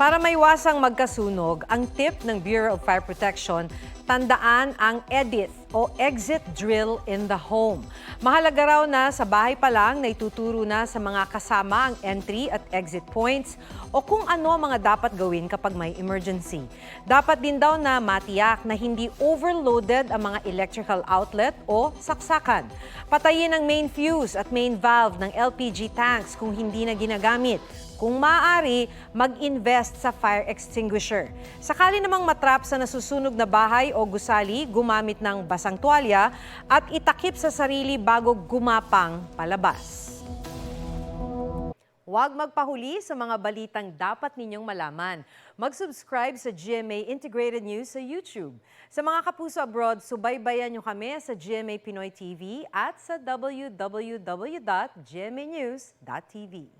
Para maiwasang magkasunog, ang tip ng Bureau of Fire Protection, tandaan ang EDIT o Exit Drill in the Home. Mahalaga raw na sa bahay pa lang na ituturo na sa mga kasama ang entry at exit points o kung ano mga dapat gawin kapag may emergency. Dapat din daw na matiyak na hindi overloaded ang mga electrical outlet o saksakan. Patayin ang main fuse at main valve ng LPG tanks kung hindi na ginagamit. Kung maaari, mag-invest sa fire extinguisher. Sakali namang matrap sa nasusunog na bahay o gusali, gumamit ng basang tuwalya at itakip sa sarili bago gumapang palabas. Huwag magpahuli sa mga balitang dapat ninyong malaman. Mag-subscribe sa GMA Integrated News sa YouTube. Sa mga kapuso abroad, subaybayan nyo kami sa GMA Pinoy TV at sa www.gmanews.tv.